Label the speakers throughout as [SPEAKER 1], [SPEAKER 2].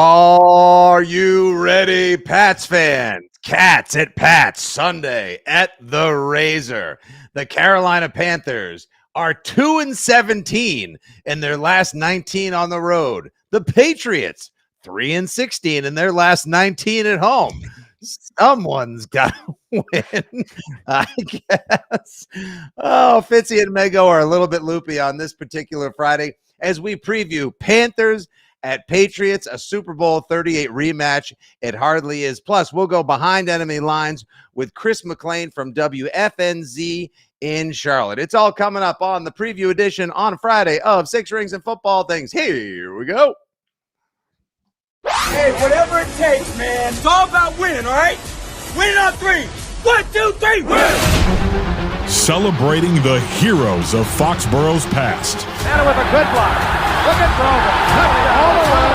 [SPEAKER 1] Are you ready, Pats fans? Cats at Pats Sunday at the Razor. The Carolina Panthers are 2-17 in their last 19 on the road. The Patriots 3-16 in their last 19 at home. Someone's got to win, I guess. Oh, Fitzy and Mego are a little bit loopy on this particular Friday as we preview Panthers at Patriots, a Super Bowl 38 rematch. It hardly is. Plus, we'll go behind enemy lines with Chris McLean from WFNZ in Charlotte. It's all coming up on the preview edition on Friday of Six Rings and Football Things. Here we go.
[SPEAKER 2] Hey, whatever it takes, man. It's all about winning, all right? Winning on three. 1, 2, 3, win!
[SPEAKER 3] Celebrating the heroes of Foxborough's past.
[SPEAKER 4] Anna with a good block. Look at Grover. All the way.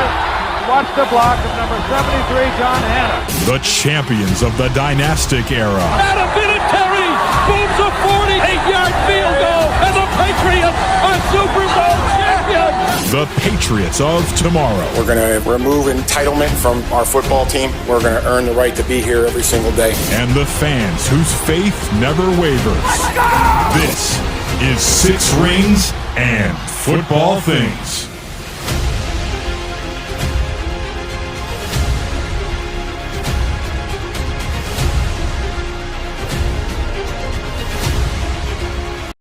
[SPEAKER 4] Watch the block of number 73, John Hanna.
[SPEAKER 3] The champions of the dynastic era.
[SPEAKER 5] Adam Vinatieri booms a 48-yard field goal, and the Patriots are Super Bowl champions.
[SPEAKER 3] The Patriots of tomorrow.
[SPEAKER 6] We're going to remove entitlement from our football team. We're going to earn the right to be here every single day.
[SPEAKER 3] And the fans whose faith never wavers. This is Six Rings and Football Things.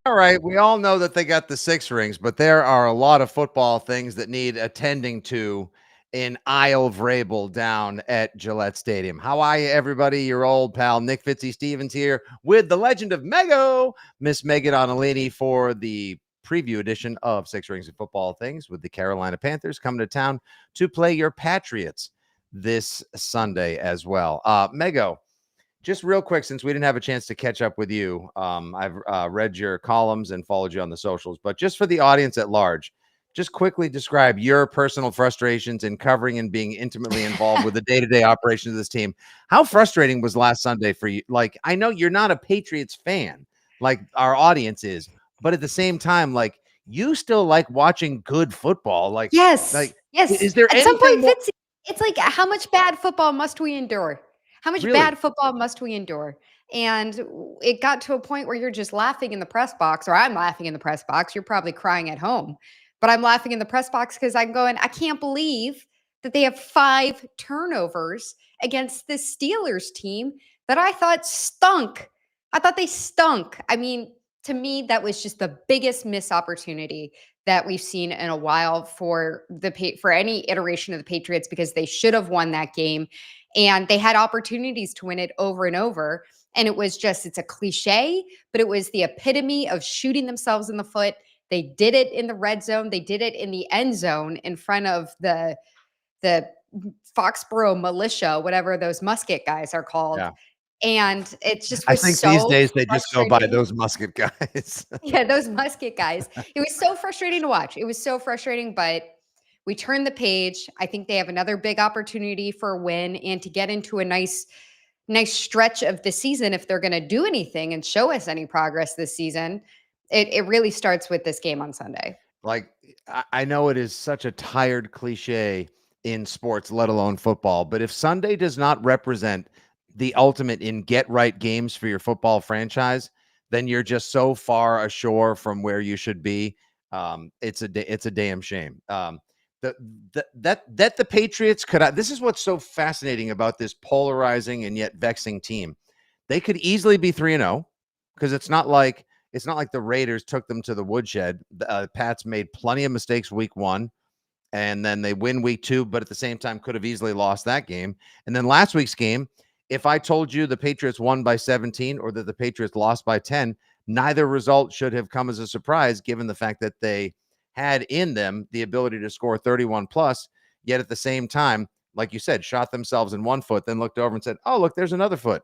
[SPEAKER 1] All right, we all know that they got the 6 rings, but there are a lot of football things that need attending to in Isle of Rabel down at Gillette Stadium. How are you, everybody? Your old pal Nick Fitzy Stevens here with the legend of Mego, Miss Megan Onalini, for the preview edition of 6 Rings and Football Things with the Carolina Panthers coming to town to play your Patriots this Sunday as well. Mego, just real quick, since we didn't have a chance to catch up with you, I've read your columns and followed you on the socials, but just for the audience at large, just quickly describe your personal frustrations in covering and being intimately involved with the day-to-day operations of this team. How frustrating was last Sunday for you? Like, I know you're not a Patriots fan, like our audience is, but at the same time, like, you still like watching good football. Like,
[SPEAKER 7] yes.
[SPEAKER 1] Is there
[SPEAKER 7] at some point,
[SPEAKER 1] more-
[SPEAKER 7] Fitzy, it's like, how much bad football must we endure? How much bad football must we endure? And it got to a point where you're just laughing in the press box, or I'm laughing in the press box. You're probably crying at home, but I'm laughing in the press box because I'm going, I can't believe that they have 5 turnovers against this Steelers team that I thought stunk. I thought they stunk. I mean, to me, that was just the biggest missed opportunity that we've seen in a while for any iteration of the Patriots, because they should have won that game. And they had opportunities to win it over and over. And it was just, it's a cliche, but it was the epitome of shooting themselves in the foot. They did it in the red zone. They did it in the end zone in front of the Foxborough militia, whatever those musket guys are called. Yeah. And it's just,
[SPEAKER 1] I think these days they just go by those musket guys.
[SPEAKER 7] Yeah, those musket guys. It was so frustrating to watch. It was so frustrating, but we turned the page. I think they have another big opportunity for a win and to get into a nice stretch of the season. If they're going to do anything and show us any progress this season, it really starts with this game on Sunday.
[SPEAKER 1] Like, I know it is such a tired cliche in sports, let alone football, but if Sunday does not represent the ultimate in get right games for your football franchise, then you're just so far ashore from where you should be. It's a damn shame. That the Patriots could, this is what's so fascinating about this polarizing and yet vexing team. They could easily be 3-0 because it's not like the Raiders took them to the woodshed. The Pats made plenty of mistakes week 1, and then they win week 2, but at the same time could have easily lost that game. And then last week's game, if I told you the Patriots won by 17 or that the Patriots lost by 10, neither result should have come as a surprise, given the fact that they had in them the ability to score 31 plus, yet at the same time, like you said, shot themselves in one foot, then looked over and said, oh, look, there's another foot,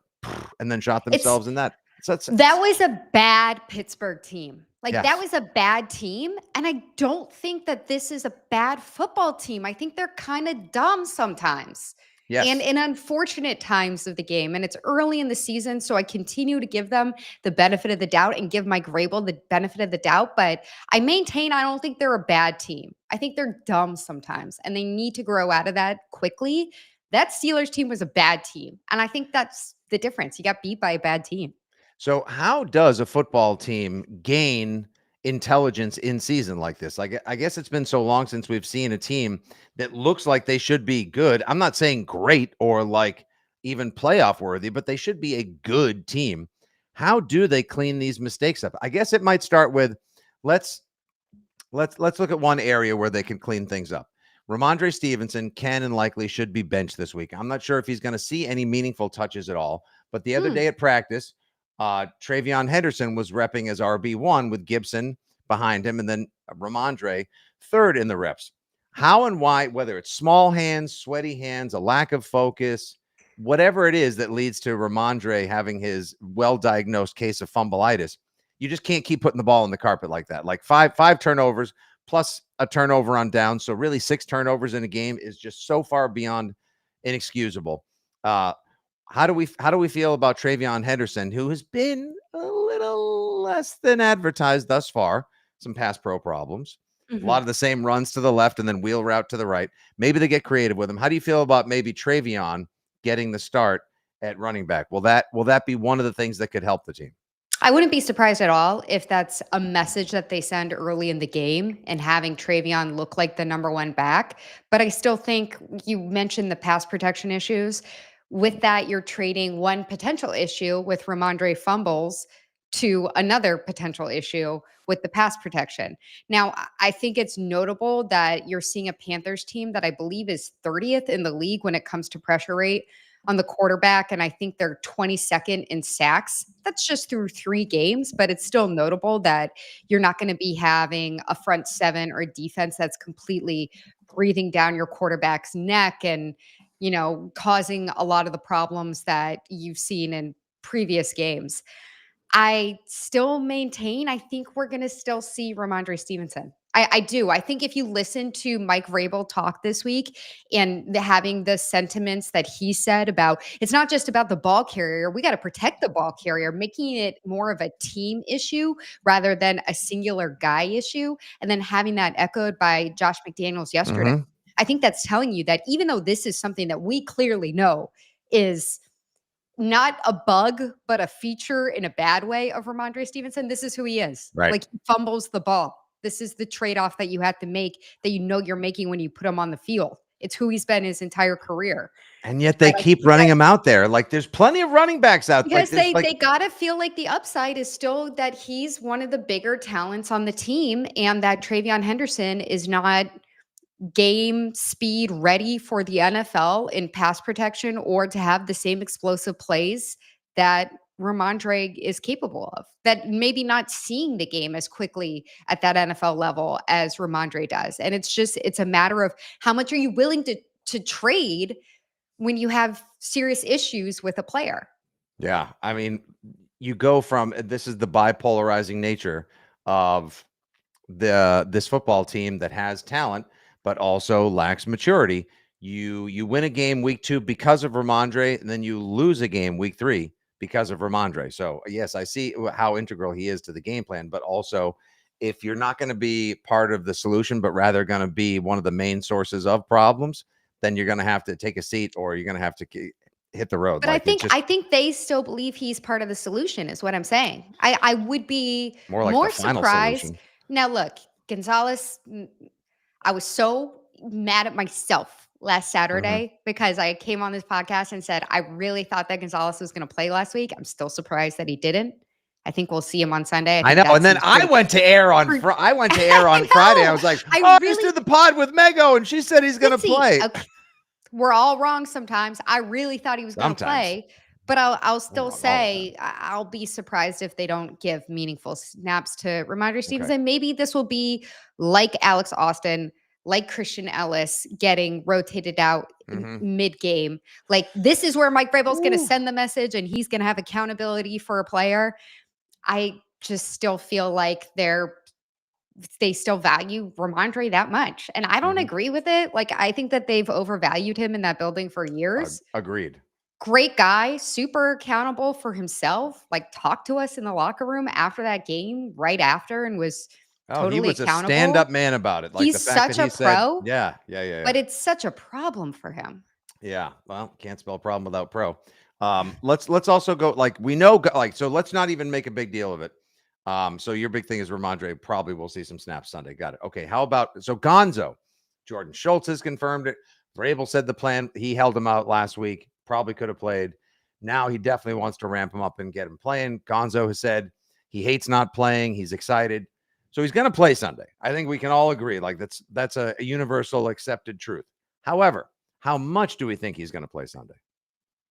[SPEAKER 1] and then shot themselves in that.
[SPEAKER 7] That was a bad Pittsburgh team. That was a bad team, and I don't think that this is a bad football team. I think they're kind of dumb sometimes.
[SPEAKER 1] Yes.
[SPEAKER 7] And in unfortunate times of the game, and it's early in the season, so I continue to give them the benefit of the doubt and give Mike Vrabel the benefit of the doubt. But I maintain I don't think they're a bad team. I think they're dumb sometimes, and they need to grow out of that quickly. That Steelers team was a bad team, and I think that's the difference. You got beat by a bad team.
[SPEAKER 1] So how does a football team gain intelligence in season like this? Like, I guess it's been so long since we've seen a team that looks like they should be good. I'm not saying great or like even playoff worthy, but they should be a good team. How do they clean these mistakes up? I guess it might start with let's let's look at one area where they can clean things up. Ramondre Stevenson can and likely should be benched this week. I'm not sure if he's going to see any meaningful touches at all, but the other day at practice, Travion Henderson was repping as RB1 with Gibson behind him, and then Ramondre third in the reps. How and why, whether it's small hands, sweaty hands, a lack of focus, whatever it is that leads to Ramondre having his well-diagnosed case of fumbleitis, you just can't keep putting the ball on the carpet like that. Like five turnovers plus a turnover on down. So really 6 turnovers in a game is just so far beyond inexcusable. How do we feel about Travion Henderson, who has been a little less than advertised thus far? Some pass pro problems, a lot of the same runs to the left and then wheel route to the right. Maybe they get creative with him. How do you feel about maybe Travion getting the start at running back? Will that be one of the things that could help the team?
[SPEAKER 7] I wouldn't be surprised at all if that's a message that they send early in the game and having Travion look like the number 1 back. But I still think you mentioned the pass protection issues. With that, you're trading one potential issue with Ramondre fumbles to another potential issue with the pass protection. Now, I think it's notable that you're seeing a Panthers team that I believe is 30th in the league when it comes to pressure rate on the quarterback, and I think they're 22nd in sacks. That's just through 3 games, but it's still notable that you're not going to be having a front 7 or defense that's completely breathing down your quarterback's neck and, causing a lot of the problems that you've seen in previous games. I still maintain I think we're going to still see Ramondre Stevenson. I do. I think if you listen to Mike Vrabel talk this week and having the sentiments that he said about it's not just about the ball carrier. We got to protect the ball carrier, making it more of a team issue rather than a singular guy issue. And then having that echoed by Josh McDaniels yesterday. I think that's telling you that even though this is something that we clearly know is not a bug, but a feature in a bad way of Ramondre Stevenson, this is who he is.
[SPEAKER 1] Right.
[SPEAKER 7] Like he fumbles the ball. This is the trade-off that you have to make that you're making when you put him on the field. It's who he's been his entire career.
[SPEAKER 1] And yet they keep running him out there. Like there's plenty of running backs out there.
[SPEAKER 7] Because they gotta feel like the upside is still that he's one of the bigger talents on the team and that Travion Henderson is not game speed ready for the NFL in pass protection or to have the same explosive plays that Ramondre is capable of. That maybe not seeing the game as quickly at that NFL level as Ramondre does. And it's a matter of how much are you willing to trade when you have serious issues with a player.
[SPEAKER 1] Yeah. I mean, you go from this is the bipolarizing nature of this football team that has talent but also lacks maturity. You win a game week 2 because of Ramondre, and then you lose a game week 3 because of Ramondre. So yes, I see how integral he is to the game plan, but also if you're not going to be part of the solution, but rather going to be one of the main sources of problems, then you're going to have to take a seat or you're going to have to hit the road.
[SPEAKER 7] But I think they still believe he's part of the solution is what I'm saying. I would be
[SPEAKER 1] more like
[SPEAKER 7] more
[SPEAKER 1] the final
[SPEAKER 7] surprised.
[SPEAKER 1] solution.
[SPEAKER 7] Now look, Gonzalez, I was so mad at myself last Saturday because I came on this podcast and said, I really thought that Gonzalez was going to play last week. I'm still surprised that he didn't. I think we'll see him on Sunday.
[SPEAKER 1] I know. And then I went to air on Friday. I was like, I just did the pod with Mego and she said he's going to play.
[SPEAKER 7] Okay. We're all wrong sometimes. I really thought he was going to play. But I'll still say I'll be surprised if they don't give meaningful snaps to Ramondre Stevenson. Okay. Maybe this will be like Alex Austin, like Christian Ellis getting rotated out mid-game. Like this is where Mike Vrabel's going to send the message and he's going to have accountability for a player. I just still feel like they're they still value Ramondre that much. And I don't agree with it. Like, I think that they've overvalued him in that building for years.
[SPEAKER 1] Agreed.
[SPEAKER 7] Great guy, super accountable for himself. Like, talked to us in the locker room after that game, right after, and was
[SPEAKER 1] Oh, he
[SPEAKER 7] totally
[SPEAKER 1] was a
[SPEAKER 7] accountable.
[SPEAKER 1] stand-up man about it. Like the
[SPEAKER 7] He's
[SPEAKER 1] fact that
[SPEAKER 7] such a
[SPEAKER 1] he said,
[SPEAKER 7] pro,
[SPEAKER 1] yeah, yeah, yeah, yeah.
[SPEAKER 7] but it's such a problem for him.
[SPEAKER 1] Yeah, well, can't spell problem without pro. Let's also go like we know like so. Let's not even make a big deal of it. So your big thing is Ramondre probably will see some snaps Sunday. Got it. Okay, how about so Gonzo? Jordan Schultz has confirmed it. Vrabel said the plan. He held him out last week. Probably could have played. Now he definitely wants to ramp him up and get him playing. Gonzo has said he hates not playing. He's excited, so he's going to play Sunday. I think we can all agree. Like that's a universal accepted truth. However, how much do we think he's going to play Sunday?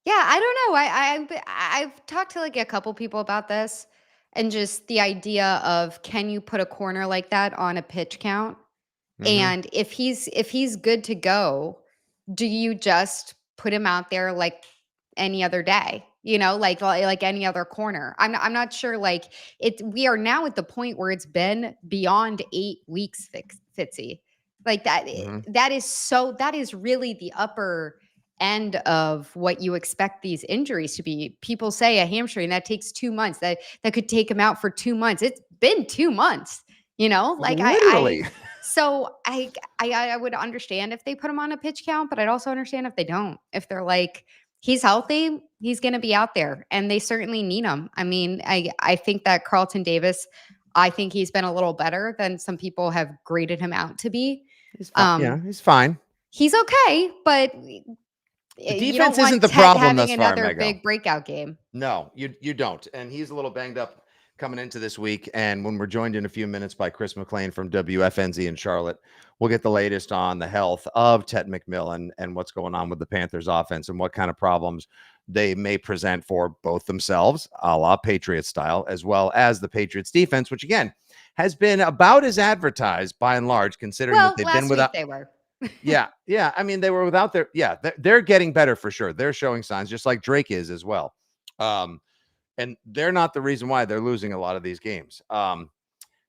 [SPEAKER 7] Yeah, I don't know. I've talked to like a couple people about this, and just the idea of, can you put a corner like that on a pitch count?
[SPEAKER 1] Mhm.
[SPEAKER 7] And if he's good to go, do you just put him out there like any other day? Like any other corner. I'm not sure. Like, we are now at the point where it's been beyond 8 weeks, Fitzy. Like
[SPEAKER 1] Mhm.
[SPEAKER 7] that is really the upper end of what you expect these injuries to be. People say a hamstring that takes 2 months. That could take him out for 2 months. It's been 2 months. Like
[SPEAKER 1] Literally.
[SPEAKER 7] so I would understand if they put him on a pitch count, but I'd also understand if they don't. If they're like, he's healthy, he's going to be out there, and they certainly need him. I mean, I think that Carlton Davis, I think he's been a little better than some people have graded him out to be.
[SPEAKER 1] He's fine. Yeah, he's fine.
[SPEAKER 7] He's okay, but
[SPEAKER 1] The
[SPEAKER 7] you don't
[SPEAKER 1] defense isn't
[SPEAKER 7] want
[SPEAKER 1] the
[SPEAKER 7] Ted
[SPEAKER 1] problem
[SPEAKER 7] having
[SPEAKER 1] thus far,
[SPEAKER 7] another
[SPEAKER 1] Mego.
[SPEAKER 7] big breakout game.
[SPEAKER 1] No, you don't. And he's a little banged up coming into this week. And when we're joined in a few minutes by Chris McLean from WFNZ in Charlotte, we'll get the latest on the health of Ted McMillan and what's going on with the Panthers offense and what kind of problems they may present for both themselves, a la Patriots style, as well as the Patriots defense, which again has been about as advertised by and large, considering that
[SPEAKER 7] Well,
[SPEAKER 1] they've been
[SPEAKER 7] last week
[SPEAKER 1] without.
[SPEAKER 7] they were.
[SPEAKER 1] Yeah, yeah. I mean, they were without their. Yeah, they're getting better for sure. They're showing signs, just like Drake is as well. And they're not the reason why they're losing a lot of these games.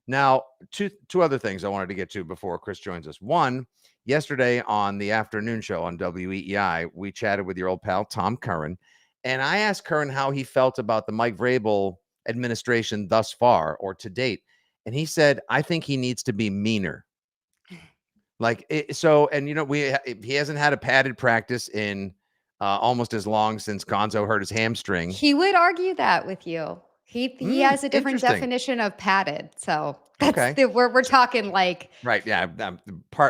[SPEAKER 1] Now, two other things I wanted to get to before Chris joins us. One, yesterday on the afternoon show on WEEI, we chatted with your old pal Tom Curran, and I asked Curran how he felt about the Mike Vrabel administration thus far or to date, and he said, "I think he needs to be meaner." Like so, and he hasn't had a padded practice in almost as long since Gonzo hurt his hamstring.
[SPEAKER 7] He would argue that with you. He has a different
[SPEAKER 1] Interesting.
[SPEAKER 7] definition of padded. So
[SPEAKER 1] Okay.
[SPEAKER 7] we're talking like
[SPEAKER 1] Right. Yeah.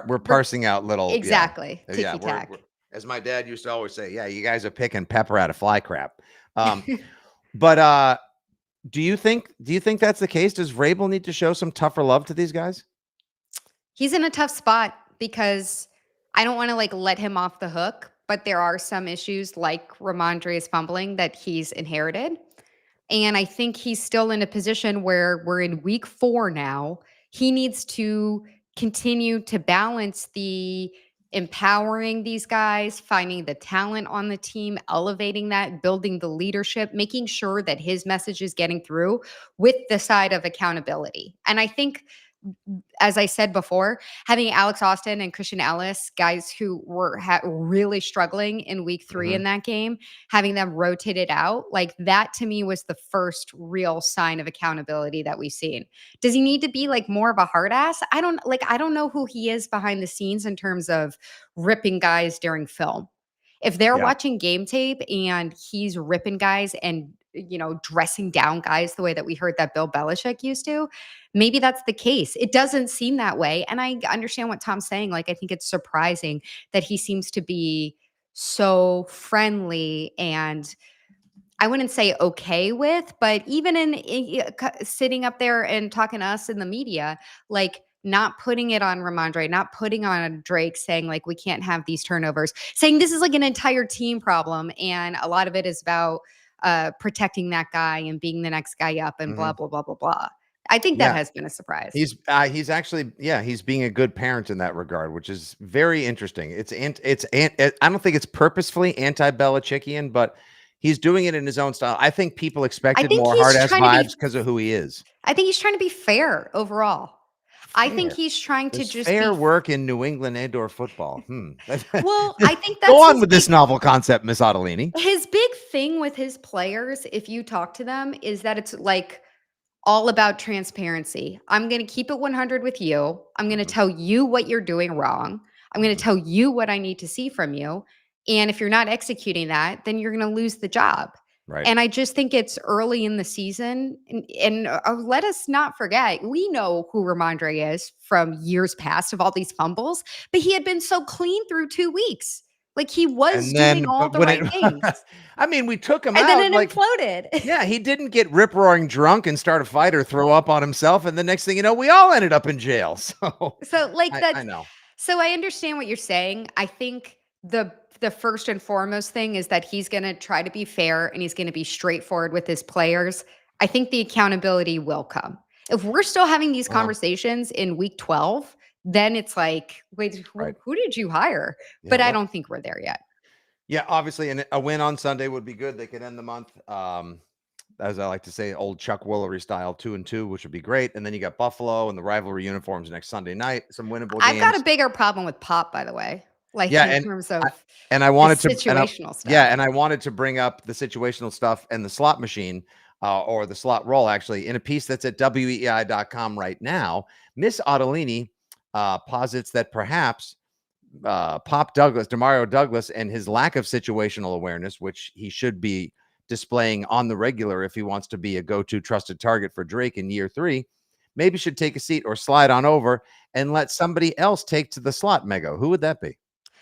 [SPEAKER 1] We're parsing out little.
[SPEAKER 7] exactly
[SPEAKER 1] Yeah.
[SPEAKER 7] ticky tack.
[SPEAKER 1] As my dad used to always say, yeah, you guys are picking pepper out of fly crap. But do you think that's the case? Does Vrabel need to show some tougher love to these guys?
[SPEAKER 7] He's in a tough spot because I don't want to like let him off the hook, but there are some issues like Ramondre's fumbling that he's inherited. And I think he's still in a position where we're in week 4 now. He needs to continue to balance the empowering these guys, finding the talent on the team, elevating that, building the leadership, making sure that his message is getting through with the side of accountability. And I think, as I said before, having Alex Austin and Christian Ellis, guys who were really struggling in week 3 in that game, having them rotated out, like that to me was the first real sign of accountability that we've seen. Does he need to be like more of a hard ass? I don't know who he is behind the scenes in terms of ripping guys during film. If they're
[SPEAKER 1] Yeah.
[SPEAKER 7] watching game tape and he's ripping guys and dressing down guys the way that we heard that Bill Belichick used to, maybe that's the case. It doesn't seem that way. And I understand what Tom's saying. Like, I think it's surprising that he seems to be so friendly and I wouldn't say okay with, but even sitting up there and talking to us in the media, like not putting it on Ramondre, not putting on Drake, saying like we can't have these turnovers, saying this is like an entire team problem, and a lot of it is about protecting that guy and being the next guy up and blah blah blah blah blah. I think that
[SPEAKER 1] Yeah.
[SPEAKER 7] has been a surprise.
[SPEAKER 1] He's actually, he's being a good parent in that regard, which is very interesting. I don't think it's purposefully anti-Belichickian, but he's doing it in his own style. I think people expected
[SPEAKER 7] think
[SPEAKER 1] more
[SPEAKER 7] he's
[SPEAKER 1] hard ass
[SPEAKER 7] trying to be-
[SPEAKER 1] vibes because of who he is.
[SPEAKER 7] I think he's trying to be fair overall. I think he's trying to
[SPEAKER 1] There's
[SPEAKER 7] just
[SPEAKER 1] fair
[SPEAKER 7] be
[SPEAKER 1] work in New England and/or football.
[SPEAKER 7] well, I think
[SPEAKER 1] Go
[SPEAKER 7] that's
[SPEAKER 1] on
[SPEAKER 7] his
[SPEAKER 1] with this novel concept, Miss Ottolini.
[SPEAKER 7] his big thing with his players, if you talk to them, is that it's like all about transparency. I'm going to keep it 100 with you. I'm going to
[SPEAKER 1] Mhm,
[SPEAKER 7] tell you what you're doing wrong. I'm going to
[SPEAKER 1] mhm.
[SPEAKER 7] tell you what I need to see from you. And if you're not executing that, then you're going to lose the job.
[SPEAKER 1] Right.
[SPEAKER 7] And I just think it's early in the season. And let us not forget, we know who Ramondre is from years past of all these fumbles, but he had been so clean through 2 weeks. Like he was
[SPEAKER 1] And
[SPEAKER 7] doing
[SPEAKER 1] then,
[SPEAKER 7] all
[SPEAKER 1] but
[SPEAKER 7] the
[SPEAKER 1] when it
[SPEAKER 7] right things.
[SPEAKER 1] I mean, we took him
[SPEAKER 7] And then
[SPEAKER 1] out,
[SPEAKER 7] it
[SPEAKER 1] like,
[SPEAKER 7] imploded.
[SPEAKER 1] yeah, he didn't get rip-roaring drunk and start a fight or throw up on himself, and the next thing you know, we all ended up in jail, so
[SPEAKER 7] So like
[SPEAKER 1] I
[SPEAKER 7] that's
[SPEAKER 1] know.
[SPEAKER 7] so I understand what you're saying. I think the first and foremost thing is that he's going to try to be fair and he's going to be straightforward with his players. I think the accountability will come. If we're still having these
[SPEAKER 1] Well,
[SPEAKER 7] conversations in week 12, then it's like, wait,
[SPEAKER 1] right.
[SPEAKER 7] who did you hire?
[SPEAKER 1] Yeah,
[SPEAKER 7] But I
[SPEAKER 1] well,
[SPEAKER 7] don't think we're there yet.
[SPEAKER 1] yeah, obviously, and a win on Sunday would be good. They could end the month, as I like to say, old Chuck Woolery style, 2-2, which would be great. And then you got Buffalo and the rivalry uniforms next Sunday night. Some winnable
[SPEAKER 7] I've got a
[SPEAKER 1] games.
[SPEAKER 7] bigger problem with Pop, by the way, like
[SPEAKER 1] Yeah,
[SPEAKER 7] in terms
[SPEAKER 1] I
[SPEAKER 7] of
[SPEAKER 1] and I
[SPEAKER 7] the
[SPEAKER 1] wanted to,
[SPEAKER 7] situational
[SPEAKER 1] yeah,
[SPEAKER 7] stuff.
[SPEAKER 1] and I wanted to bring up the situational stuff and the slot machine, or the slot roll, actually, in a piece that's at weei.com right now. Miss Ottolini posits that perhaps Pop Douglas, Demario Douglas, and his lack of situational awareness, which he should be displaying on the regular if he wants to be a go-to trusted target for Drake in year 3, maybe should take a seat or slide on over and let somebody else take to the slot. Mego, who would that be?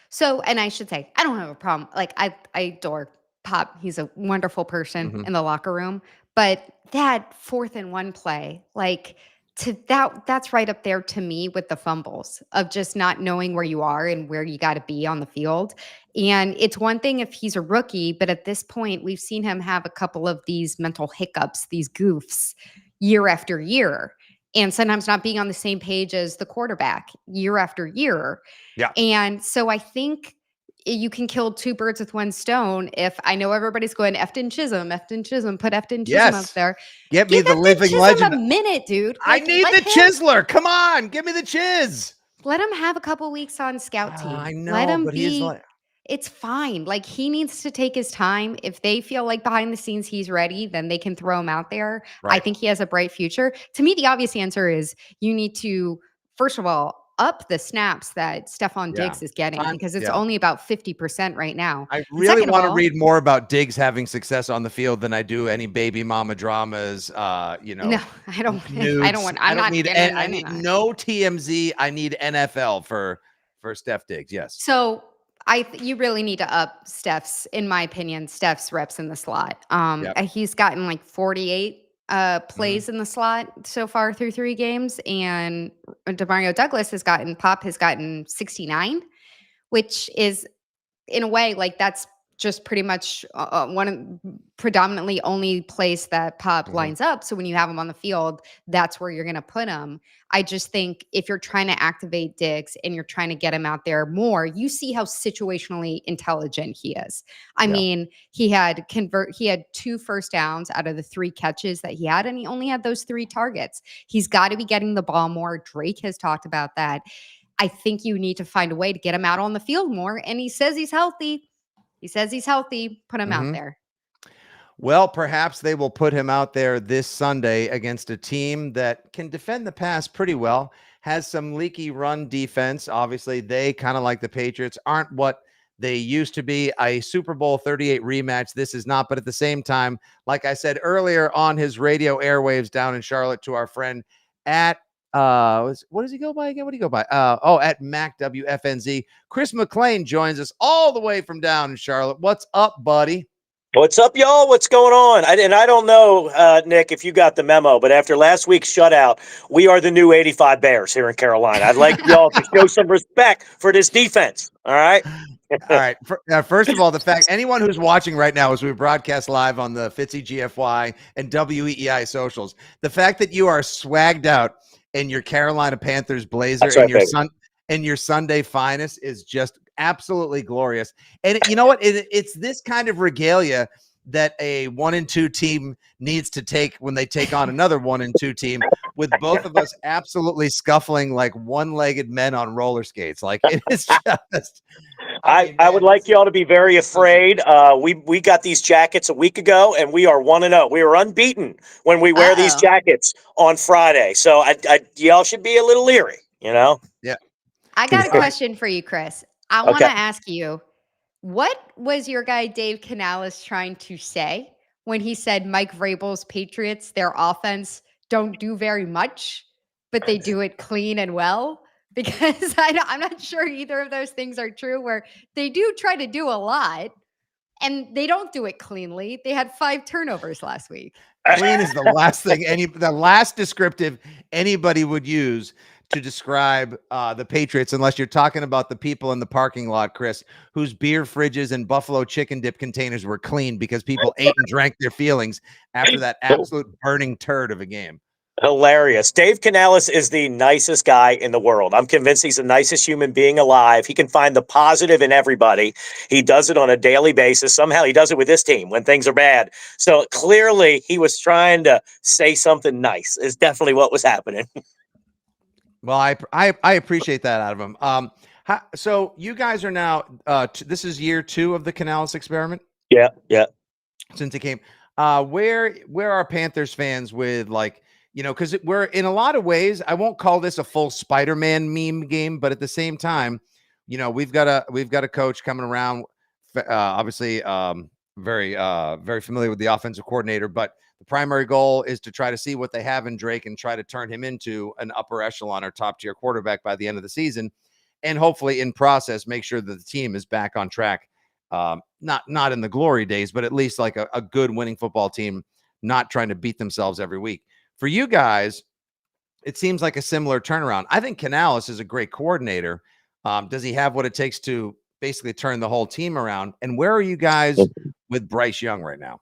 [SPEAKER 7] So, and I should say, I don't have a problem. Like I adore Pop. He's a wonderful person
[SPEAKER 1] Mhm.
[SPEAKER 7] in the locker room. But that 4th and 1 play, like to that's right up there to me with the fumbles of just not knowing where you are and where you got to be on the field. And it's one thing if he's a rookie, but at this point, we've seen him have a couple of these mental hiccups, these goofs year after year. And sometimes not being on the same page as the quarterback year after year.
[SPEAKER 1] Yeah.
[SPEAKER 7] And so I think you can kill 2 birds with 1 stone. If I know everybody's going Efton Chisholm, put Efton Chisholm up
[SPEAKER 1] Yes.
[SPEAKER 7] there.
[SPEAKER 1] Get me
[SPEAKER 7] Give
[SPEAKER 1] the
[SPEAKER 7] Efton
[SPEAKER 1] living
[SPEAKER 7] Chisholm
[SPEAKER 1] legend.
[SPEAKER 7] a minute, dude.
[SPEAKER 1] I
[SPEAKER 7] Like
[SPEAKER 1] need the chiseler. Come on, give me the chiz.
[SPEAKER 7] let him have a couple weeks on scout team.
[SPEAKER 1] I
[SPEAKER 7] Let
[SPEAKER 1] know,
[SPEAKER 7] him
[SPEAKER 1] but he's
[SPEAKER 7] be
[SPEAKER 1] like,
[SPEAKER 7] it's fine. Like he needs to take his time. If they feel like behind the scenes he's ready, then they can throw him out there. I
[SPEAKER 1] right.
[SPEAKER 7] think he has a bright future. To me, the obvious answer is you need to, first of all, up the snaps that Stephon
[SPEAKER 1] Yeah.
[SPEAKER 7] Diggs is getting because it's
[SPEAKER 1] Yeah.
[SPEAKER 7] only about 50% right now.
[SPEAKER 1] I
[SPEAKER 7] And
[SPEAKER 1] really
[SPEAKER 7] second of
[SPEAKER 1] want to
[SPEAKER 7] all,
[SPEAKER 1] read more about Diggs having success on the field than I do any baby mama dramas,
[SPEAKER 7] no, I don't I don't
[SPEAKER 1] nudes.
[SPEAKER 7] want
[SPEAKER 1] I
[SPEAKER 7] I'm
[SPEAKER 1] don't
[SPEAKER 7] not
[SPEAKER 1] need
[SPEAKER 7] getting
[SPEAKER 1] and
[SPEAKER 7] into
[SPEAKER 1] I
[SPEAKER 7] any
[SPEAKER 1] need
[SPEAKER 7] of that.
[SPEAKER 1] no TMZ. I need NFL for Steph Diggs. Yes.
[SPEAKER 7] So you really need to up Steph's reps in the slot.
[SPEAKER 1] Yep.
[SPEAKER 7] He's gotten like 48
[SPEAKER 1] Mhm.
[SPEAKER 7] plays in the slot so far through 3 games, and Demario Douglas has gotten 69, which is in a way, like that's just pretty much one of predominantly only place that Pop
[SPEAKER 1] Mhm.
[SPEAKER 7] lines up. So when you have him on the field, that's where you're going to put him. I just think if you're trying to activate Diggs and you're trying to get him out there more, you see how situationally intelligent he is. I
[SPEAKER 1] Yeah.
[SPEAKER 7] mean, he had 2 first downs out of the 3 catches that he had, and he only had those 3 targets. He's got to be getting the ball more. Drake has talked about that. I think you need to find a way to get him out on the field more. And he says he's healthy. He says he's healthy. Put him out
[SPEAKER 1] Mhm.
[SPEAKER 7] there.
[SPEAKER 1] Well, perhaps they will put him out there this Sunday against a team that can defend the pass pretty well, has some leaky run defense. Obviously, they kind of like the Patriots aren't what they used to be. A Super Bowl 38 rematch. This is not, but at the same time, like I said earlier on his radio airwaves down in Charlotte to our friend at what does he go by again? What do you go by? At Mac WFNZ. Chris McClain joins us all the way from down in Charlotte. What's up, buddy?
[SPEAKER 8] What's up, y'all? What's going on? I don't know, Nick, if you got the memo, but after last week's shutout, we are the new 85 Bears here in Carolina. I'd like y'all to show some respect for this defense. All right?
[SPEAKER 1] All right. First of all, the fact anyone who's watching right now as we broadcast live on the Fitzy GFY and WEEI socials, the fact that you are swagged out in your Carolina Panthers blazer
[SPEAKER 8] That's right, baby.
[SPEAKER 1] and your Sunday finest is just absolutely glorious. And you know what? It's this kind of regalia that a 1-2 team needs to take when they take on another 1-2 team, with both of us absolutely scuffling like one-legged men on roller skates. Like, it is just,
[SPEAKER 8] I
[SPEAKER 1] man,
[SPEAKER 8] would like y'all to be very afraid. We got these jackets a week ago, and we are 1-0. We are unbeaten when we wear these
[SPEAKER 7] Uh-oh.
[SPEAKER 8] jackets on Friday. So y'all should be a little leery, you know?
[SPEAKER 1] Yeah.
[SPEAKER 7] I got a
[SPEAKER 1] All right.
[SPEAKER 7] question for you, Chris. I want
[SPEAKER 8] Okay.
[SPEAKER 7] to ask you, what was your guy Dave Canales trying to say when he said Mike Vrabel's Patriots, their offense don't do very much, but they do it clean and well? Because I'm not sure either of those things are true, where they do try to do a lot and they don't do it cleanly. They had 5 turnovers last week.
[SPEAKER 1] Clean is the last thing the last descriptive anybody would use to describe the Patriots, unless you're talking about the people in the parking lot, Chris, whose beer fridges and buffalo chicken dip containers were clean because people ate and drank their feelings after that absolute burning turd of a game.
[SPEAKER 8] Hilarious. Dave Canales is the nicest guy in the world. I'm convinced he's the nicest human being alive. He can find the positive in everybody. He does it on a daily basis. Somehow he does it with this team when things are bad. So clearly he was trying to say something nice is definitely what was happening.
[SPEAKER 1] Well, I appreciate that out of him. So you guys are now this is year 2 of the Canales experiment.
[SPEAKER 8] Yeah.
[SPEAKER 1] Since it came, where are Panthers fans with, like, because we're in a lot of ways, I won't call this a full Spider-Man meme game, but at the same time, we've got a coach coming around, obviously, very familiar with the offensive coordinator, but the primary goal is to try to see what they have in Drake and try to turn him into an upper echelon or top tier quarterback by the end of the season, and hopefully in process make sure that the team is back on track. Not in the glory days, but at least like a good winning football team, not trying to beat themselves every week. For you guys, it seems like a similar turnaround. I think Canales is a great coordinator. Does he have what it takes to basically turn the whole team around? And where are you guys with Bryce Young right now?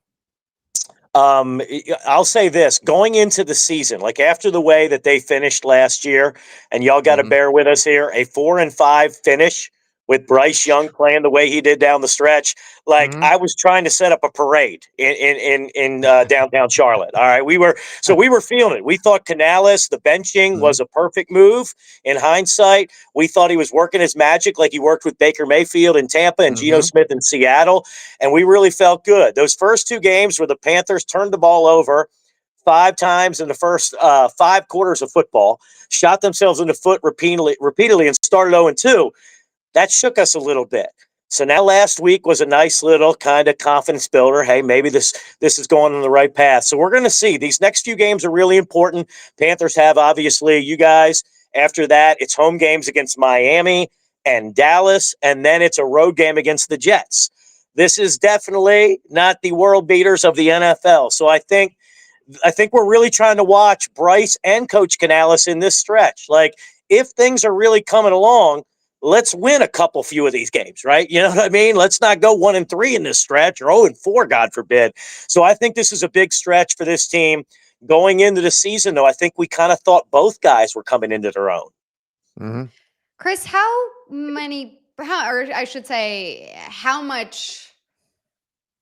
[SPEAKER 8] I'll say this, going into the season, like after the way that they finished last year, and y'all got to bear with us here, a 4-5 finish with Bryce Young playing the way he did down the stretch. Like I was trying to set up a parade in downtown Charlotte. All right. We were feeling it. We thought Canales, the benching was a perfect move. In hindsight, we thought he was working his magic like he worked with Baker Mayfield in Tampa and Geno Smith in Seattle. And we really felt good. Those first 2 games where the Panthers turned the ball over 5 times in the first 5 quarters of football, shot themselves in the foot repeatedly and started 0-2. That shook us a little bit. So now last week was a nice little kind of confidence builder. Hey, maybe this is going on the right path. So we're going to see. These next few games are really important. Panthers have, obviously, you guys. After that, it's home games against Miami and Dallas, and then it's a road game against the Jets. This is definitely not the world beaters of the NFL. So I think we're really trying to watch Bryce and Coach Canales in this stretch. Like, if things are really coming along, let's win a few of these games, right? You know what I mean? Let's not go 1-3 in this stretch or 0-4, God forbid. So I think this is a big stretch for this team going into the season, though. I think we kind of thought both guys were coming into their own.
[SPEAKER 7] Chris, how much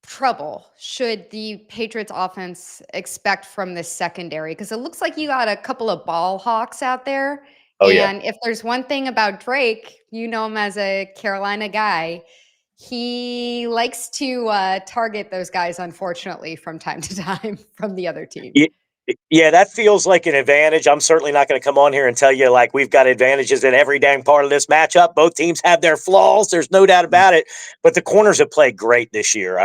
[SPEAKER 7] trouble should the Patriots offense expect from this secondary? Because it looks like you got a couple of ball hawks out there.
[SPEAKER 8] Oh,
[SPEAKER 7] and if there's one thing about Drake, you know him as a Carolina guy, he likes to target those guys, unfortunately, from time to time from the other team.
[SPEAKER 8] Yeah, that feels like an advantage. I'm certainly not going to come on here and tell you like we've got advantages in every dang part of this matchup. Both teams have their flaws. There's no doubt about it. But the corners have played great this year.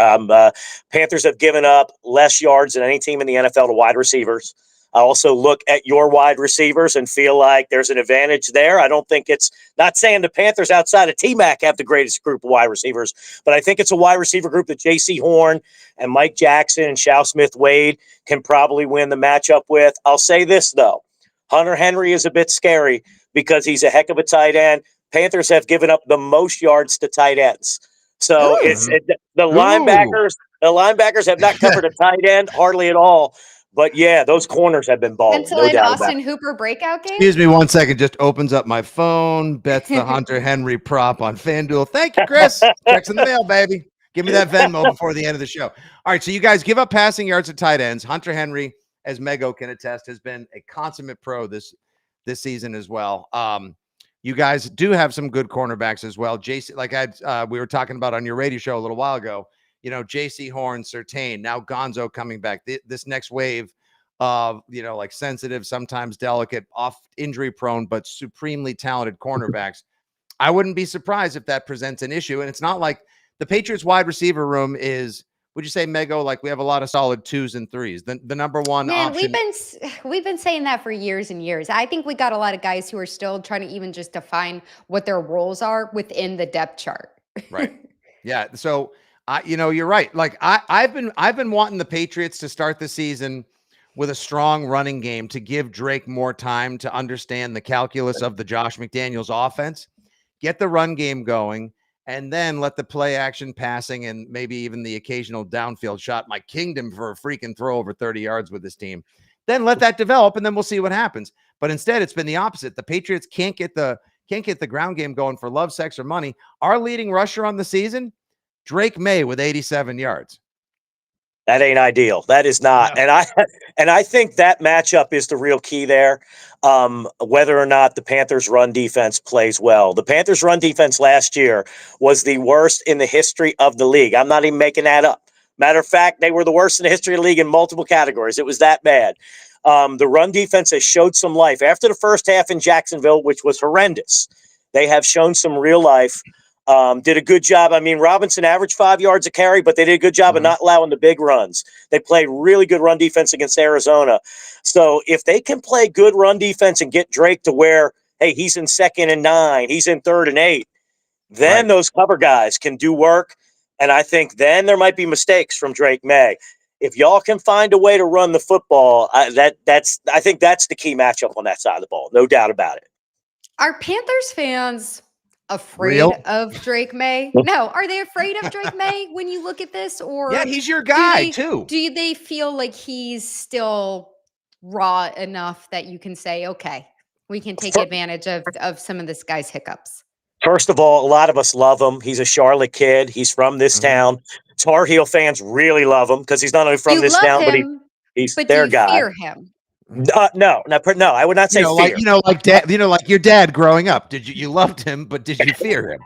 [SPEAKER 8] Panthers have given up less yards than any team in the NFL to wide receivers. I also look at your wide receivers and feel like there's an advantage there. I don't think it's not saying the Panthers outside of T-Mac have the greatest group of wide receivers, but I think it's a wide receiver group that J.C. Horn and Mike Jackson and Shao Smith-Wade can probably win the matchup with. I'll say this, though. Hunter Henry is a bit scary because he's a heck of a tight end. Panthers have given up the most yards to tight ends. So the linebackers have not covered a tight end hardly at all. But, yeah, those corners have been balling.
[SPEAKER 7] Until
[SPEAKER 8] no
[SPEAKER 7] an
[SPEAKER 8] doubt
[SPEAKER 7] Austin
[SPEAKER 8] about it.
[SPEAKER 7] Hooper breakout game?
[SPEAKER 1] Excuse me 1 second. Just opens up my phone, bets the Hunter Henry prop on FanDuel. Thank you, Chris. Checks in the mail, baby. Give me that Venmo before the end of the show. All right, so you guys give up passing yards at tight ends. Hunter Henry, as Mego can attest, has been a consummate pro this season as well. You guys do have some good cornerbacks as well. JC, like we were talking about on your radio show a little while ago, JC Horn, Surtain, now Gonzo coming back. This next wave of, like sensitive, sometimes delicate, off injury prone, but supremely talented cornerbacks. I wouldn't be surprised if that presents an issue. And it's not like the Patriots wide receiver room is, would you say, Mego, like we have a lot of solid 2s and 3s. The number one option.
[SPEAKER 7] We've been saying that for years and years. I think we got a lot of guys who are still trying to even just define what their roles are within the depth chart.
[SPEAKER 1] Right. Yeah. So you're right. Like I've been wanting the Patriots to start the season with a strong running game to give Drake more time to understand the calculus of the Josh McDaniels offense, get the run game going, and then let the play action passing and maybe even the occasional downfield shot, my kingdom, for a freaking throw over 30 yards with this team. Then let that develop, and then we'll see what happens. But instead, it's been the opposite. The Patriots can't get the ground game going for love, sex, or money. Our leading rusher on the season, Drake May, with 87 yards.
[SPEAKER 8] That ain't ideal. That is not. No. And I think that matchup is the real key there. Whether or not the Panthers run defense plays well. The Panthers run defense last year was the worst in the history of the league. I'm not even making that up. Matter of fact, they were the worst in the history of the league in multiple categories. It was that bad. The run defense has showed some life after the first half in Jacksonville, which was horrendous. They have shown some real life. Did a good job. I mean, Robinson averaged 5 yards a carry, but they did a good job of not allowing the big runs. They played really good run defense against Arizona. So if they can play good run defense and get Drake to where, hey, he's in 2nd and 9, he's in 3rd and 8, then those cover guys can do work. And I think then there might be mistakes from Drake May. If y'all can find a way to run the football, I think that's the key matchup on that side of the ball. No doubt about it.
[SPEAKER 7] Are Panthers fans afraid of Drake May? No. Are they afraid of Drake May when you look at this? Or
[SPEAKER 1] yeah, he's your guy too.
[SPEAKER 7] Do they feel like he's still raw enough that you can say, okay, we can take advantage of some of this guy's hiccups?
[SPEAKER 8] First of all, a lot of us love him. He's a Charlotte kid. He's from this town. Tar Heel fans really love him because he's not only from this town, but he's their guy.
[SPEAKER 7] Fear him?
[SPEAKER 8] No, I would not say fear.
[SPEAKER 1] Like your dad growing up. You loved him, but did you fear him?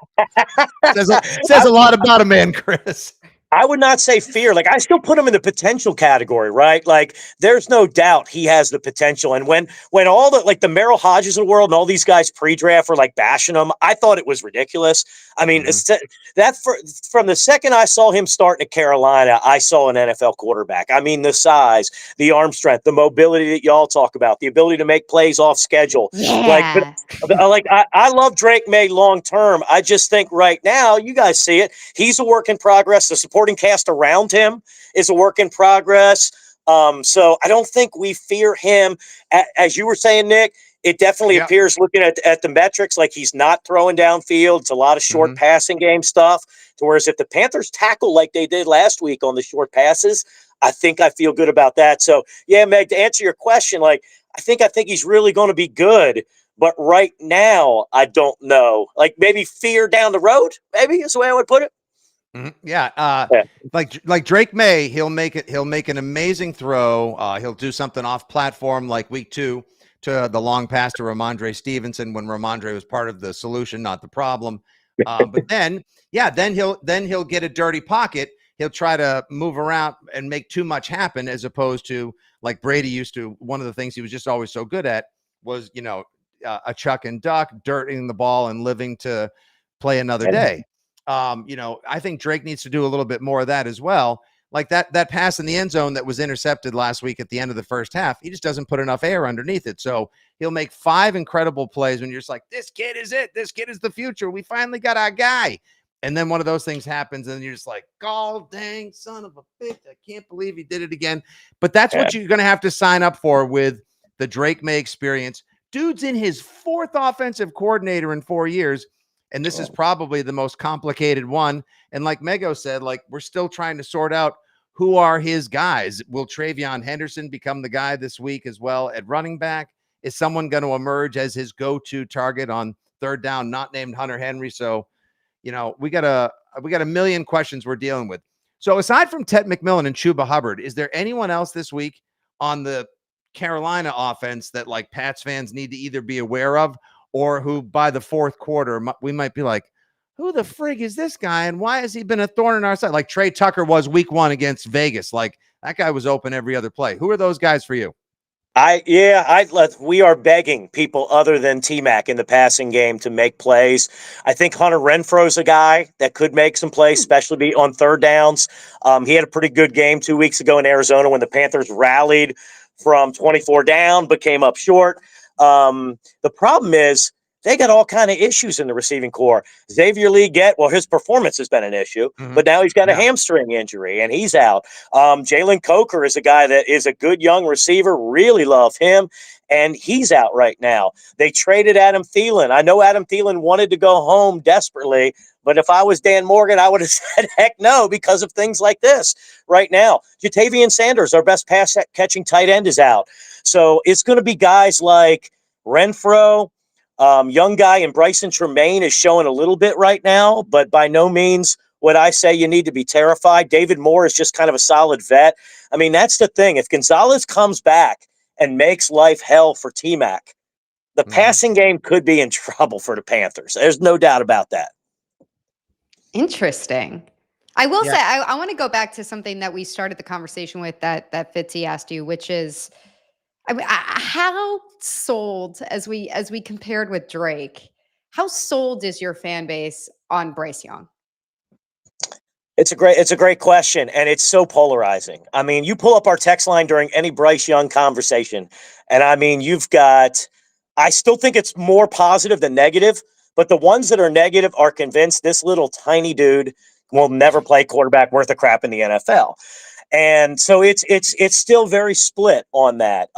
[SPEAKER 1] says a lot about a man, Chris.
[SPEAKER 8] I would not say fear. Like, I still put him in the potential category, right? Like, there's no doubt he has the potential. And when all the, like, the Merrill Hodges of the world and all these guys pre-draft were like bashing him, I thought it was ridiculous. I mean, from the second I saw him starting at Carolina, I saw an NFL quarterback. I mean, the size, the arm strength, the mobility that y'all talk about, the ability to make plays off schedule.
[SPEAKER 7] Yeah.
[SPEAKER 8] I love Drake May long term. I just think right now, you guys see it, he's a work in progress. The supporting cast around him is a work in progress. So I don't think we fear him. As you were saying, Nick, it definitely appears, looking at the metrics, like he's not throwing downfield. It's a lot of short passing game stuff. Whereas if the Panthers tackle like they did last week on the short passes, I think I feel good about that. So, yeah, Meg, to answer your question, like, I think he's really going to be good. But right now, I don't know. Like, maybe fear down the road, maybe is the way I would put it.
[SPEAKER 1] Yeah. Like Drake May, he'll make an amazing throw. He'll do something off platform like week 2 to the long pass to Ramondre Stevenson when Ramondre was part of the solution, not the problem. But then he'll get a dirty pocket. He'll try to move around and make too much happen, as opposed to like Brady used to. One of the things he was just always so good at was, a chuck and duck, dirting the ball and living to play another day. I think Drake needs to do a little bit more of that as well. Like that pass in the end zone that was intercepted last week at the end of the first half, he just doesn't put enough air underneath it. So he'll make 5 incredible plays when you're just like, this kid is it. This kid is the future. We finally got our guy. And then one of those things happens, and you're just like, "God dang, son of a bitch. I can't believe he did it again." But that's what you're going to have to sign up for with the Drake May experience. Dude's in his 4th offensive coordinator in 4 years. And this is probably the most complicated one. And like Mego said, like, we're still trying to sort out who are his guys. Will Travion Henderson become the guy this week as well at running back? Is someone going to emerge as his go-to target on 3rd down, not named Hunter Henry? So, we got a million questions we're dealing with. So aside from Ted McMillan and Chuba Hubbard, is there anyone else this week on the Carolina offense that like Pats fans need to either be aware of or who by the fourth quarter we might be like, who the frig is this guy and why has he been a thorn in our side? Like Trey Tucker was week 1 against Vegas. Like that guy was open every other play. Who are those guys for you?
[SPEAKER 8] We are begging people other than T-Mac in the passing game to make plays. I think Hunter Renfro's a guy that could make some plays, especially on third downs. He had a pretty good game 2 weeks ago in Arizona when the Panthers rallied from 24 down, but came up short. The problem is they got all kind of issues in the receiving core. Xavier his performance has been an issue, but now he's got a hamstring injury and he's out. Jalen Coker is a guy that is a good young receiver. Really love him. And he's out right now. They traded Adam Thielen. I know Adam Thielen wanted to go home desperately, but if I was Dan Morgan, I would have said, heck no, because of things like this right now. Jatavian Sanders, our best pass-catching tight end, is out. So it's going to be guys like Renfro, young guy, and Bryson Tremaine is showing a little bit right now, but by no means would I say you need to be terrified. David Moore is just kind of a solid vet. I mean, that's the thing. If Gonzalez comes back and makes life hell for T-Mac, the passing game could be in trouble for the Panthers. There's no doubt about that.
[SPEAKER 7] Interesting. I will say, I want to go back to something that we started the conversation with that Fitzy asked you, which is, how sold, as we compared with Drake, how sold is your fan base on Bryce Young?
[SPEAKER 8] It's a great question, and it's so polarizing. I mean, you pull up our text line during any Bryce Young conversation, and I mean, I still think it's more positive than negative, but the ones that are negative are convinced this little tiny dude will never play quarterback worth a crap in the NFL. And so it's still very split on that.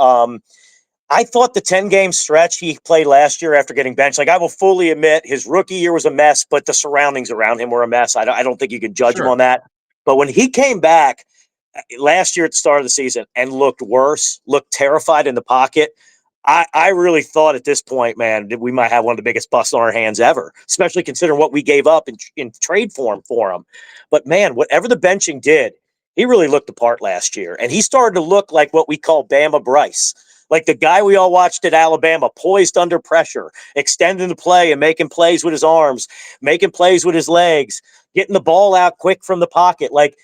[SPEAKER 8] I thought the 10-game stretch he played last year after getting benched, like I will fully admit his rookie year was a mess, but the surroundings around him were a mess. I don't think you can judge him on that. But when he came back last year at the start of the season and looked worse, looked terrified in the pocket, I really thought at this point, man, that we might have one of the biggest busts on our hands ever, especially considering what we gave up in trade form for him. But, man, whatever the benching did, he really looked the part last year. And he started to look like what we call Bama Bryce. Like the guy we all watched at Alabama, poised under pressure, extending the play and making plays with his arms, making plays with his legs, getting the ball out quick from the pocket. Like,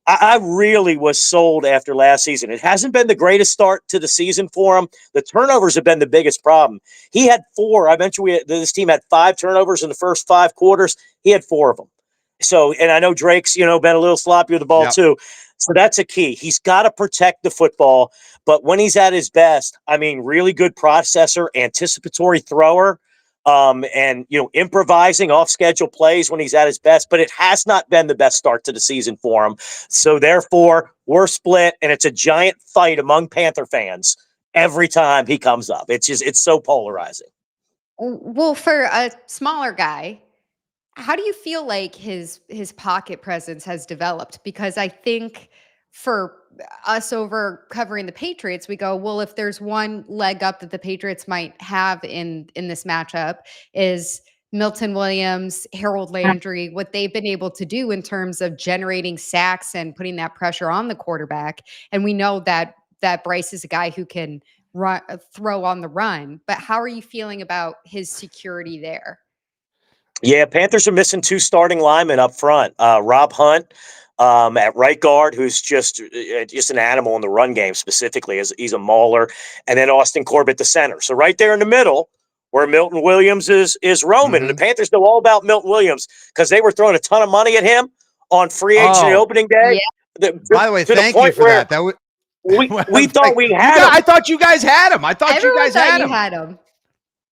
[SPEAKER 8] I really was sold after last season. It hasn't been the greatest start to the season for him. The turnovers have been the biggest problem. He had 4. I mentioned this team had 5 turnovers in the first 5 quarters. He had 4 of them. So, and I know Drake's, been a little sloppy with the ball too. So that's a key. He's got to protect the football. But when he's at his best, I mean, really good processor, anticipatory thrower, and, improvising off-schedule plays when he's at his best. But it has not been the best start to the season for him. So, therefore, we're split, and it's a giant fight among Panther fans every time he comes up. It's so polarizing.
[SPEAKER 7] Well, for a smaller guy, how do you feel like his pocket presence has developed? Because I think for us over covering the Patriots, we go, well, if there's one leg up that the Patriots might have in this matchup is Milton Williams, Harold Landry, what they've been able to do in terms of generating sacks and putting that pressure on the quarterback. And we know that Bryce is a guy who can throw on the run. But how are you feeling about his security there?
[SPEAKER 8] Yeah, Panthers are missing 2 starting linemen up front. Rob Hunt at right guard, who's just an animal in the run game specifically. He's a mauler. And then Austin Corbett, the center. So right there in the middle where Milton Williams is roaming. And the Panthers know all about Milton Williams because they were throwing a ton of money at him on free agency opening day.
[SPEAKER 7] Yeah.
[SPEAKER 1] By the way, thank you for that. That
[SPEAKER 8] we thought we had him.
[SPEAKER 1] I thought you guys had him. I thought
[SPEAKER 7] Everyone
[SPEAKER 1] you guys had
[SPEAKER 7] him.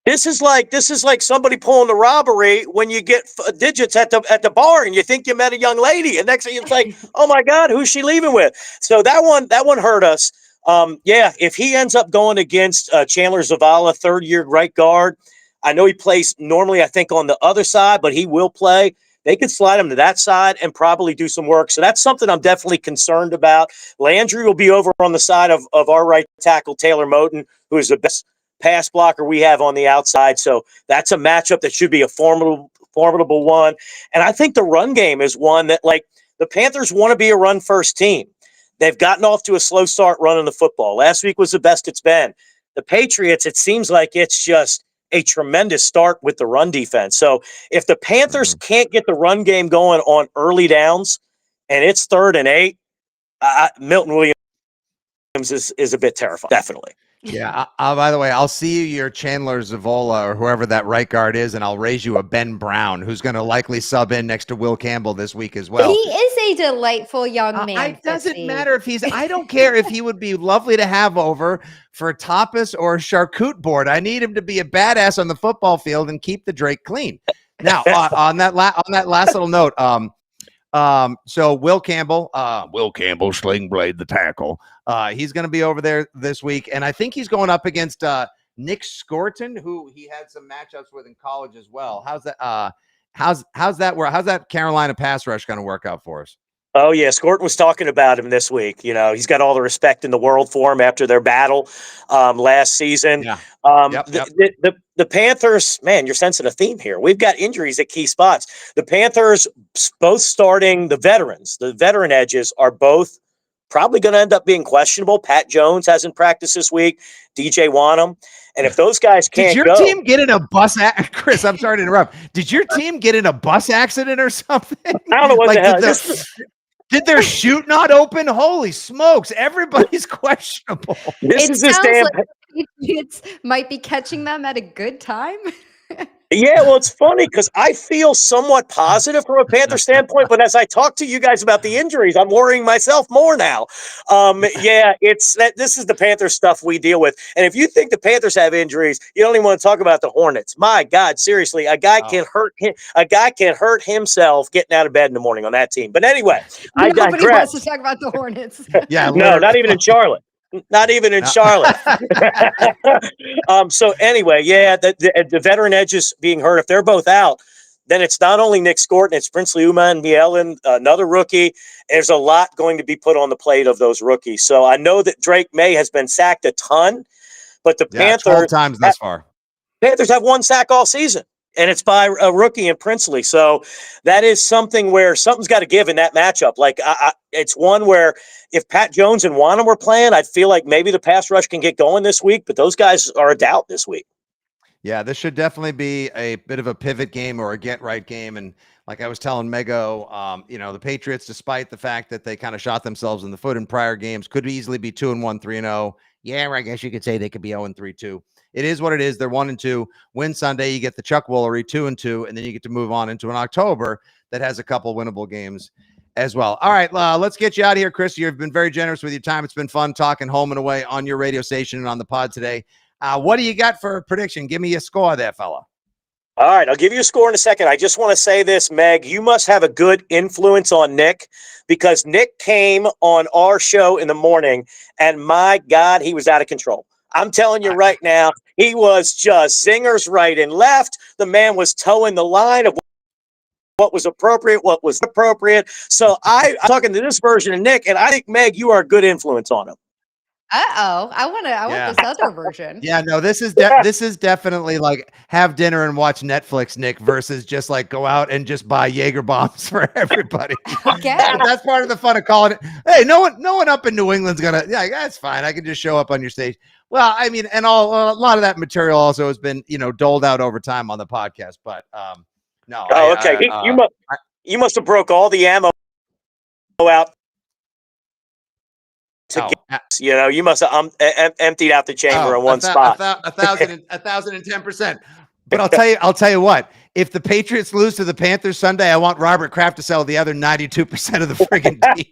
[SPEAKER 8] This is like somebody pulling the robbery when you get digits at the bar and you think you met a young lady, and next thing it's like, oh my God, who's she leaving with? So that one hurt us. If he ends up going against Chandler Zavala, 3rd-year right guard, I know he plays normally, I think, on the other side, but he will play. They could slide him to that side and probably do some work. So that's something I'm definitely concerned about. Landry will be over on the side of our right tackle, Taylor Moton, who is the best pass blocker we have on the outside. So that's a matchup that should be a formidable one. And I think the run game is one that, like, the Panthers want to be a run-first team. They've gotten off to a slow start running the football. Last week was the best it's been. The Patriots, it seems like it's just a tremendous start with the run defense. So if the Panthers can't get the run game going on early downs and it's 3rd and 8, Milton Williams is a bit terrifying, definitely.
[SPEAKER 1] Yeah. By the way, I'll see you your Chandler Zavola or whoever that right guard is, and I'll raise you a Ben Brown, who's going to likely sub in next to Will Campbell this week as well.
[SPEAKER 7] He is a delightful young man.
[SPEAKER 1] It doesn't matter if he's. I don't care if he would be lovely to have over for tapas or charcuterie board. I need him to be a badass on the football field and keep the Drake clean. Now, on that last little note, so Will Campbell, Sling Blade the tackle. He's going to be over there this week, and I think he's going up against Nick Scorton, who he had some matchups with in college as well. How's that? How's that Carolina pass rush going to work out for us?
[SPEAKER 8] Oh, yeah. Scorton was talking about him this week. You know, he's got all the respect in the world for him after their battle last season.
[SPEAKER 1] Yeah.
[SPEAKER 8] The Panthers, man, you're sensing a theme here. We've got injuries at key spots. The Panthers both starting the veterans. The veteran edges are both probably going to end up being questionable. Pat Jones hasn't practiced this week. DJ Wanham. And if those guys can't
[SPEAKER 1] go. Did your team get in a bus accident? Chris, I'm sorry to interrupt. Did your team get in a bus accident or something?
[SPEAKER 8] I don't know what the hell.
[SPEAKER 1] Did their chute not open? Holy smokes. Everybody's questionable.
[SPEAKER 8] This is this damn.
[SPEAKER 7] Like the Patriots might be catching them at a good time.
[SPEAKER 8] Yeah, well, it's funny because I feel somewhat positive from a Panther standpoint, but as I talk to you guys about the injuries, I'm worrying myself more now. Yeah, it's that this is the Panther stuff we deal with. And if you think the Panthers have injuries, you don't even want to talk about the Hornets. My God, seriously, a guy can hurt himself getting out of bed in the morning on that team. But anyway, I digress.
[SPEAKER 7] Nobody wants to talk about the Hornets.
[SPEAKER 1] Yeah,
[SPEAKER 8] no, not even in Charlotte. Not even in Charlotte. So anyway, yeah, the veteran edges being hurt. If they're both out, then it's not only Nick Scorton, it's Princely Uman Mielen, another rookie. There's a lot going to be put on the plate of those rookies. So I know that Drake May has been sacked a ton, but the Panthers
[SPEAKER 1] 12 times thus far.
[SPEAKER 8] Panthers have 1 sack all season. And it's by a rookie in Princely. So that is something where something's got to give in that matchup. Like, it's one where if Pat Jones and Wanham were playing, I'd feel like maybe the pass rush can get going this week, but those guys are a doubt this week.
[SPEAKER 1] Yeah, this should definitely be a bit of a pivot game or a get-right game. And like I was telling Mego, the Patriots, despite the fact that they kind of shot themselves in the foot in prior games, could easily be 2-1, 3-0. Yeah, I guess you could say they could be 0-3 too. It is what it is. They're 1-2. Win Sunday, you get the Chuck Woolery 2-2, and then you get to move on into an October that has a couple winnable games as well. All right, let's get you out of here, Chris. You've been very generous with your time. It's been fun talking home and away on your radio station and on the pod today. What do you got for a prediction? Give me a score there, fella.
[SPEAKER 8] All right, I'll give you a score in a second. I just want to say this, Meg. You must have a good influence on Nick because Nick came on our show in the morning, and my God, he was out of control. I'm telling you right now, he was just zingers right and left. The man was towing the line of what was appropriate, what was appropriate. So I'm talking to this version of Nick, and I think, Meg, you are a good influence on him.
[SPEAKER 7] I want this other version.
[SPEAKER 1] Yeah, no, this is definitely like have dinner and watch Netflix, Nick, versus just like go out and just buy Jaeger bombs for everybody.
[SPEAKER 7] Okay.
[SPEAKER 1] That's part of the fun of calling it. Hey, no one up in New England's gonna. Yeah, that's fine. I can just show up on your stage. Well, I mean, and a lot of that material also has been doled out over time on the podcast. But no.
[SPEAKER 8] Oh, okay. You must have broke all the ammo out. You must have emptied out the chamber in one spot.
[SPEAKER 1] 1,010%. But I'll tell you what. If the Patriots lose to the Panthers Sunday, I want Robert Kraft to sell the other 92% of the friggin' team.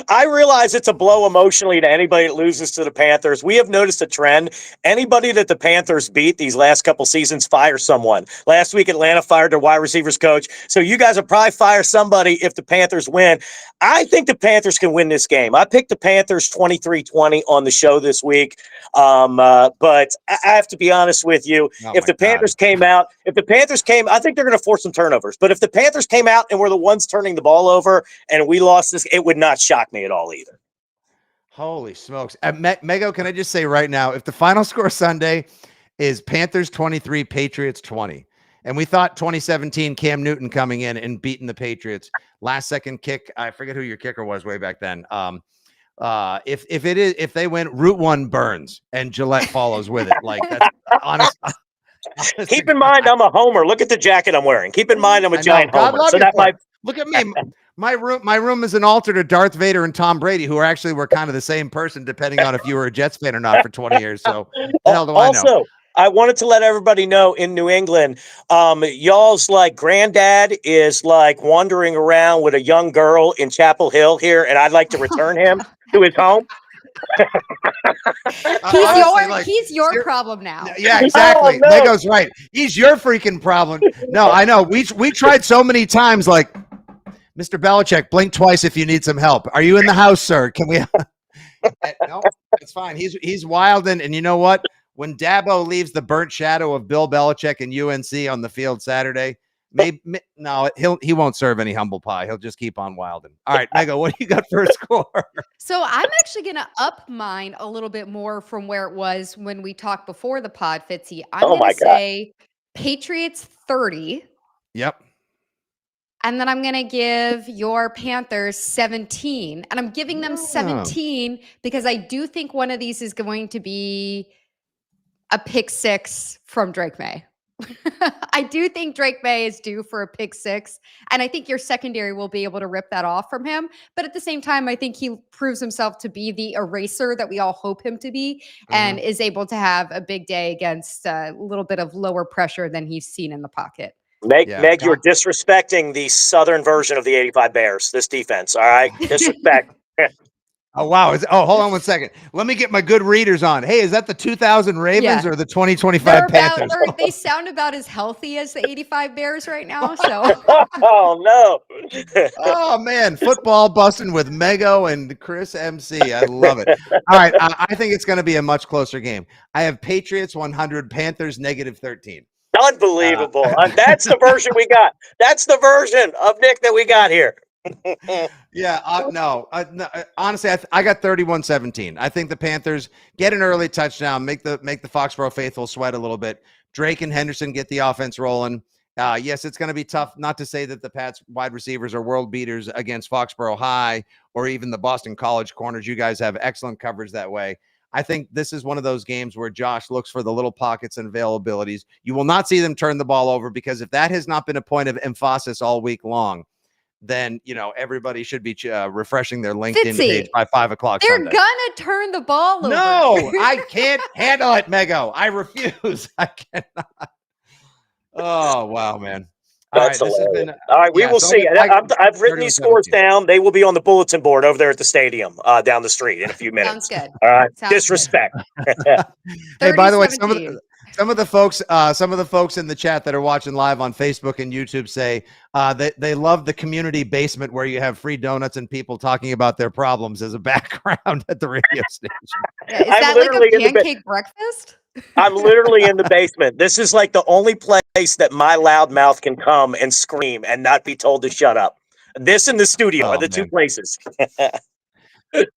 [SPEAKER 8] I realize it's a blow emotionally to anybody that loses to the Panthers. We have noticed a trend. Anybody that the Panthers beat these last couple seasons fire someone. Last week, Atlanta fired their wide receivers coach. So you guys will probably fire somebody if the Panthers win. I think the Panthers can win this game. I picked the Panthers 23-20 on the show this week. But I have to be honest with you. If the Panthers came out, I think they're going to force some turnovers. But if the Panthers came out and were the ones turning the ball over and we lost this, it would not shock me at all either.
[SPEAKER 1] Holy smokes. Mego, can I just say right now, if the final score Sunday is Panthers 23, Patriots 20, And we thought 2017 Cam Newton coming in and beating the Patriots, last second kick. I forget who your kicker was way back then. If they win, Route 1 burns and Gillette follows with it. Like, that's honest.
[SPEAKER 8] Keep in mind, I'm a homer. Look at the jacket I'm wearing. Keep in mind, I'm a giant homer.
[SPEAKER 1] So that might look at me. My room is an altar to Darth Vader and Tom Brady, who were kind of the same person, depending on if you were a Jets fan or not for 20 years. So the hell do I know?
[SPEAKER 8] Also, I wanted to let everybody know in New England, y'all's like granddad is like wandering around with a young girl in Chapel Hill here, and I'd like to return him to his home.
[SPEAKER 7] He's your problem now.
[SPEAKER 1] Yeah, exactly.
[SPEAKER 8] Oh, no.
[SPEAKER 1] Mego's right. He's your freaking problem. No, I know. We tried so many times, like, Mr. Belichick, blink twice if you need some help. Are you in the house, sir? Can we? No, it's fine. He's wild, and you know what? When Dabo leaves the burnt shadow of Bill Belichick and UNC on the field Saturday, he won't serve any humble pie. He'll just keep on wilding. All right, Mego, what do you got for a score?
[SPEAKER 7] So I'm actually going to up mine a little bit more from where it was when we talked before the pod, Fitzy. I'm going to say Patriots 30.
[SPEAKER 1] Yep.
[SPEAKER 7] And then I'm going to give your Panthers 17. And I'm giving them 17 because I do think one of these is going to be a pick six from Drake May. I do think Drake May is due for a pick six, and I think your secondary will be able to rip that off from him. But at the same time, I think he proves himself to be the eraser that we all hope him to be, and is able to have a big day against a little bit of lower pressure than he's seen in the pocket.
[SPEAKER 8] Meg, you're disrespecting the southern version of the 85 Bears, this defense, all right? Disrespect.
[SPEAKER 1] Oh, wow. Hold on one second. Let me get my good readers on. Hey, is that the 2000 Ravens or the 2025 Panthers?
[SPEAKER 7] They sound about as healthy as the 85 Bears right now. So.
[SPEAKER 8] Oh, no.
[SPEAKER 1] Oh, man. Football busting with Mego and Chris MC. I love it. All right. I think it's going to be a much closer game. I have Patriots 100, Panthers -13.
[SPEAKER 8] Unbelievable. That's the version we got. That's the version of Nick that we got here.
[SPEAKER 1] Yeah, no, honestly, I got 31-17. I think the Panthers get an early touchdown, make the Foxborough faithful sweat a little bit. Drake and Henderson get the offense rolling. Yes, it's going to be tough. Not to say that the Pats wide receivers are world beaters against Foxborough High or even the Boston College corners. You guys have excellent coverage that way. I think this is one of those games where Josh looks for the little pockets and availabilities. You will not see them turn the ball over, because if that has not been a point of emphasis all week long, then, everybody should be refreshing their LinkedIn page by 5 o'clock
[SPEAKER 7] They're
[SPEAKER 1] Sunday.
[SPEAKER 7] gonna turn the ball over.
[SPEAKER 1] No, I can't handle it, Mego. I refuse. I cannot. Oh, wow, man.
[SPEAKER 8] That's hilarious. All right, we will see. I've written these scores down. They will be on the bulletin board over there at the stadium down the street in a few minutes.
[SPEAKER 7] Sounds good.
[SPEAKER 8] All right.
[SPEAKER 7] Sounds
[SPEAKER 8] Disrespect.
[SPEAKER 1] Hey, by the way, some of the folks in the chat that are watching live on Facebook and YouTube say they love the community basement where you have free donuts and people talking about their problems as a background at the radio station.
[SPEAKER 7] Yeah, is that like a pancake breakfast?
[SPEAKER 8] I'm literally in the basement. This is like the only place that my loud mouth can come and scream and not be told to shut up. This and the studio are the two places.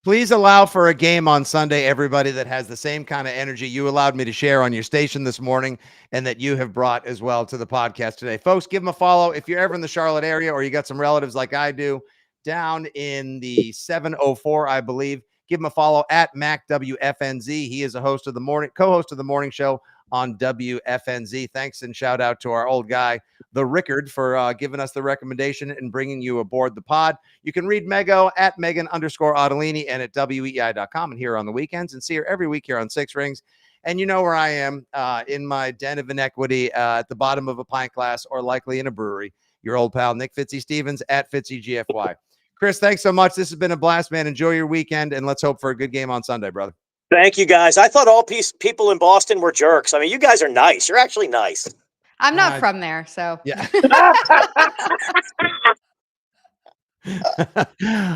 [SPEAKER 1] Please allow for a game on Sunday, everybody, that has the same kind of energy you allowed me to share on your station this morning and that you have brought as well to the podcast today. Folks, give them a follow. If you're ever in the Charlotte area or you got some relatives like I do down in the 704, I believe, give him a follow at MacWFNZ. He is a co-host of the morning show on WFNZ. Thanks and shout out to our old guy, the Rickard, for giving us the recommendation and bringing you aboard the pod. You can read Mego at Megan_Ottolini and at WEI.com and here on the weekends, and see her every week here on Six Rings. And you know where I am, in my den of inequity, at the bottom of a pint glass or likely in a brewery. Your old pal, Nick Fitzy Stevens at FitzyGFY. Chris, thanks so much. This has been a blast, man. Enjoy your weekend, and let's hope for a good game on Sunday, brother.
[SPEAKER 8] Thank you, guys. I thought all people in Boston were jerks. I mean, you guys are nice. You're actually nice.
[SPEAKER 7] I'm not from there, so.
[SPEAKER 1] Yeah.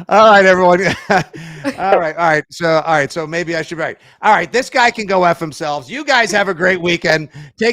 [SPEAKER 1] All right, everyone. All right. So maybe I should write. All right, this guy can go F himself. You guys have a great weekend. Take